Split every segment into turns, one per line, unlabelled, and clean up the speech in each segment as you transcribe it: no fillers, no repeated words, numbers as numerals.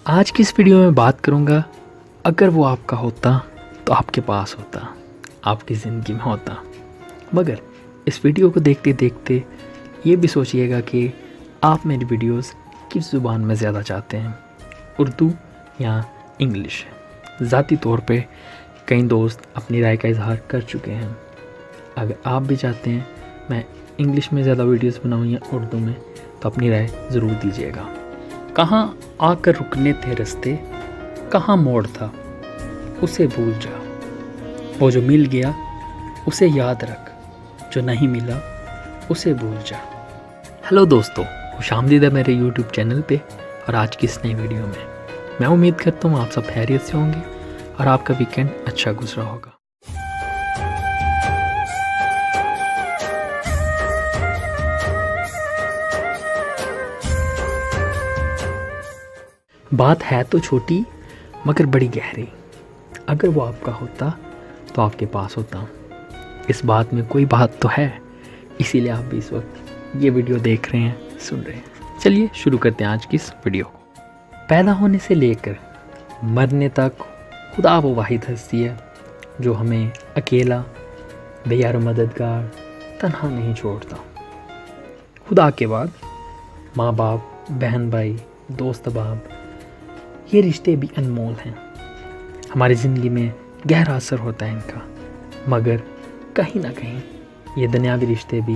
आज की इस वीडियो में बात करूँगा, अगर वो आपका होता तो आपके पास होता, आपकी ज़िंदगी में होता। मगर इस वीडियो को देखते देखते ये भी सोचिएगा कि आप मेरी वीडियोस किस ज़ुबान में ज़्यादा चाहते हैं, उर्दू या इंग्लिश। ज़ाती तौर पे कई दोस्त अपनी राय का इजहार कर चुके हैं। अगर आप भी चाहते हैं मैं इंग्लिश में ज़्यादा वीडियोस बनाऊँ या उर्दू में, तो अपनी राय ज़रूर दीजिएगा। कहाँ आकर रुकने थे रास्ते, कहाँ मोड़ था उसे भूल जा। वो जो मिल गया उसे याद रख, जो नहीं मिला उसे भूल जा। हेलो दोस्तों, खुशामदीद है मेरे यूट्यूब चैनल पे और आज की इस नई वीडियो में। मैं उम्मीद करता हूँ आप सब खैरियत से होंगे और आपका वीकेंड अच्छा गुजरा होगा। बात है तो छोटी मगर बड़ी गहरी। अगर वो आपका होता तो आपके पास होता। इस बात में कोई बात तो है, इसीलिए आप भी इस वक्त ये वीडियो देख रहे हैं, सुन रहे हैं। चलिए शुरू करते हैं आज की इस वीडियो को। पैदा होने से लेकर मरने तक खुदा वो वाहिद हस्ती है जो हमें अकेला, बेयार मददगार, तन्हा नहीं छोड़ता। खुदा के बाद माँ बाप, बहन भाई, दोस्त अहबाब, ये रिश्ते भी अनमोल हैं। हमारी ज़िंदगी में गहरा असर होता है इनका, मगर कहीं ना कहीं ये दुनियावी रिश्ते भी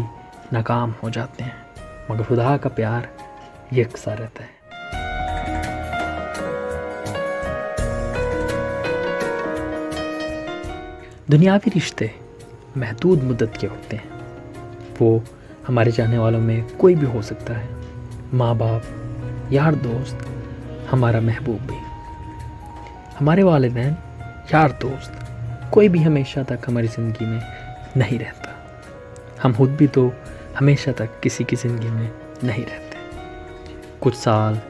नाकाम हो जाते हैं। मगर खुदा का प्यार यकसा रहता है। दुनियावी रिश्ते महदूद मुद्दत के होते हैं। वो हमारे चाहने वालों में कोई भी हो सकता है, माँ बाप, यार दोस्त, हमारा महबूब भी। हमारे वालिदैन, यार दोस्त, कोई भी हमेशा तक हमारी ज़िंदगी में नहीं रहता। हम खुद भी तो हमेशा तक किसी की ज़िंदगी में नहीं रहते। कुछ साल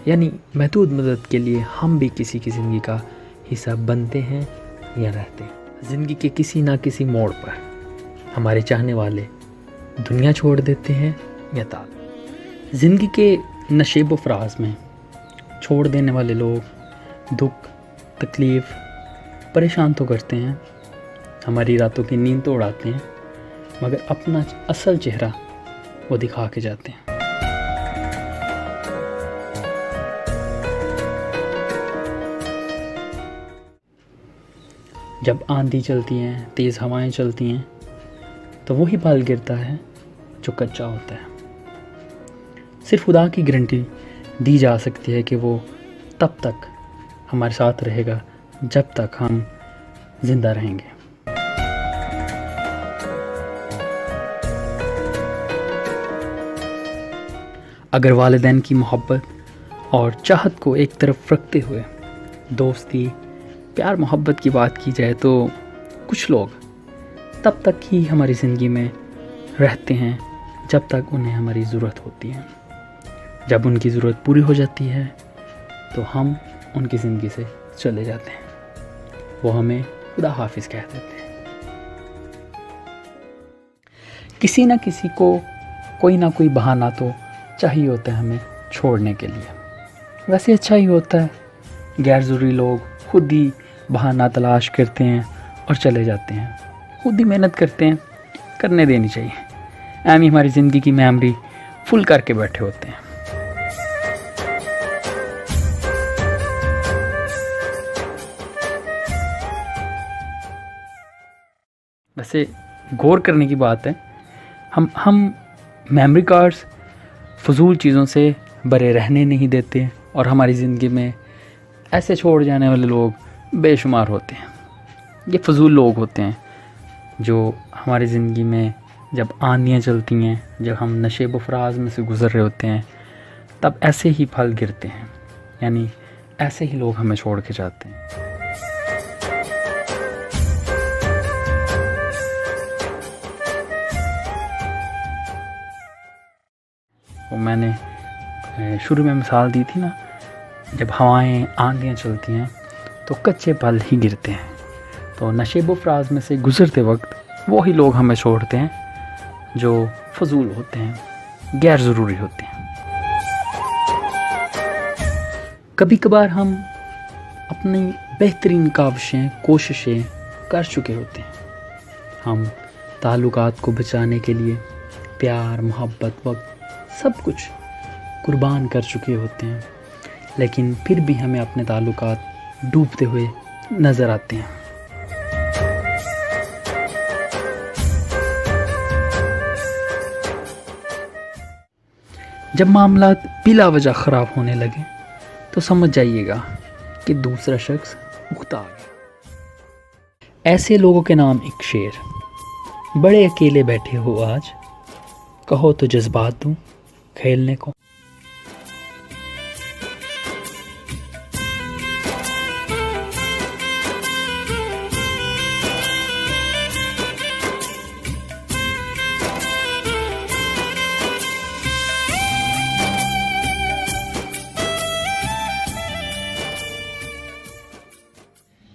यानी महदूद मुद्दत के लिए हम भी किसी की ज़िंदगी का हिस्सा बनते हैं या रहते हैं। ज़िंदगी के किसी ना किसी मोड़ पर हमारे चाहने वाले दुनिया छोड़ देते हैं या ताल। ज़िंदगी के नशेब व फराज में छोड़ देने वाले लोग दुख, तकलीफ़, परेशान तो करते हैं, हमारी रातों की नींद तो उड़ाते हैं, मगर अपना असल चेहरा वो दिखा के जाते हैं। जब आंधी चलती हैं, तेज़ हवाएं चलती हैं, तो वही बाल गिरता है जो कच्चा होता है। सिर्फ खुदा की गारंटी दी जा सकती है कि वो तब तक हमारे साथ रहेगा जब तक हम जिंदा रहेंगे। अगर वालिदैन की मोहब्बत और चाहत को एक तरफ रखते हुए दोस्ती, प्यार, मोहब्बत की बात की जाए तो कुछ लोग तब तक ही हमारी ज़िंदगी में रहते हैं जब तक उन्हें हमारी ज़रूरत होती है। जब उनकी ज़रूरत पूरी हो जाती है तो हम उनकी ज़िंदगी से चले जाते हैं। वो हमें खुदा हाफिज़ कह देते हैं। किसी न किसी को कोई ना कोई बहाना तो चाहिए होता है हमें छोड़ने के लिए। वैसे अच्छा ही होता है, गैर ज़रूरी लोग खुद ही बहाना तलाश करते हैं और चले जाते हैं। खुद ही मेहनत करते हैं, करने देनी चाहिए। एम ही हमारी ज़िंदगी की मेमोरी फुल करके बैठे होते हैं। वैसे गौर करने की बात है, हम मेमोरी कार्ड्स फजूल चीज़ों से भरे रहने नहीं देते और हमारी ज़िंदगी में ऐसे छोड़ जाने वाले लोग बेशुमार होते हैं। ये फजूल लोग होते हैं जो हमारी ज़िंदगी में जब आंधियाँ चलती हैं, जब हम नशेब व फराज में से गुज़र रहे होते हैं, तब ऐसे ही फल गिरते हैं। यानी ऐसे ही लोग हमें छोड़ के जाते हैं। वो मैंने शुरू में मिसाल दी थी ना, जब हवाएं, आंधियाँ चलती हैं तो कच्चे पल ही गिरते हैं। तो नशेब व फराज में से गुज़रते वक्त वही लोग हमें छोड़ते हैं जो फजूल होते हैं, गैर ज़रूरी होते हैं। कभी कभार हम अपनी बेहतरीन कोशिशें कर चुके होते हैं। हम ताल्लुकात को बचाने के लिए प्यार, मोहब्बत, वक्त सब कुछ कुर्बान कर चुके होते हैं, लेकिन फिर भी हमें अपने ताल्लुकात डूबते हुए नज़र आते हैं। जब मामला बिला वजह ख़राब होने लगे तो समझ जाइएगा कि दूसरा शख्स उकता आ गया। ऐसे लोगों के नाम एक शेर। बड़े अकेले बैठे हो आज, कहो तो जज्बात दूं खेलने को।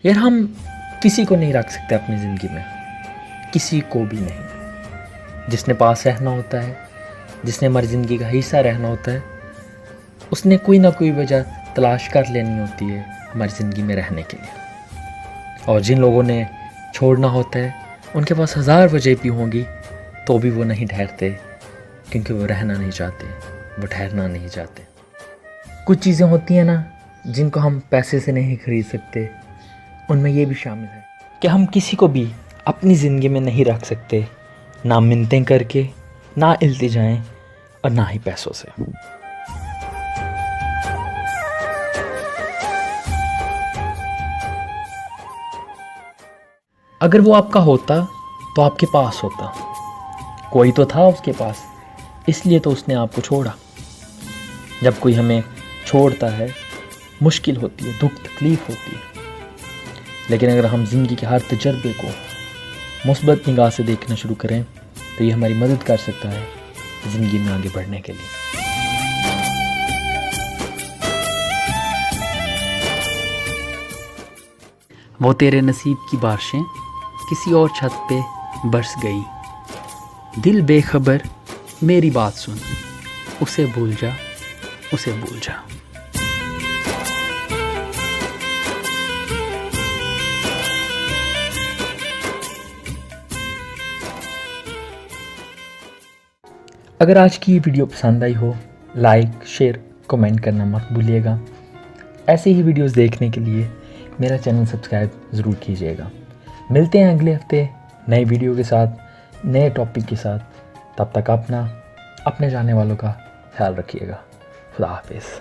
यार हम किसी को नहीं रख सकते अपनी ज़िंदगी में, किसी को भी नहीं। जिसने पास रहना होता है, जिसने हमारी ज़िंदगी का हिस्सा रहना होता है, उसने कोई ना कोई वजह तलाश कर लेनी होती है हमारी ज़िंदगी में रहने के लिए। और जिन लोगों ने छोड़ना होता है उनके पास 1000 वजह भी होंगी तो भी वो नहीं ठहरते, क्योंकि वो रहना नहीं चाहते, वो ठहरना नहीं चाहते। कुछ चीज़ें होती हैं ना जिनको हम पैसे से नहीं खरीद सकते, उनमें ये भी शामिल है कि हम किसी को भी अपनी ज़िंदगी में नहीं रख सकते, ना मिन्नतें करके, ना इल्तिजाएं और ना ही पैसों से। अगर वो आपका होता तो आपके पास होता, कोई तो था उसके पास, इसलिए तो उसने आपको छोड़ा। जब कोई हमें छोड़ता है मुश्किल होती है, दुख तकलीफ़ होती है, लेकिन अगर हम ज़िंदगी के हर तजर्बे को मुस्बत निगाह से देखना शुरू करें तो ये हमारी मदद कर सकता है ज़िंदगी में आगे बढ़ने के लिए। वो तेरे नसीब की बारिशें किसी और छत पे बरस गई, दिल बेखबर मेरी बात सुन, उसे भूल जा, उसे भूल जा। अगर आज की ये वीडियो पसंद आई हो, लाइक, शेयर, कमेंट करना मत भूलिएगा। ऐसे ही वीडियोस देखने के लिए मेरा चैनल सब्सक्राइब ज़रूर कीजिएगा। मिलते हैं अगले हफ्ते नई वीडियो के साथ, नए टॉपिक के साथ। तब तक अपने जाने वालों का ख्याल रखिएगा। खुदा हाफिज़।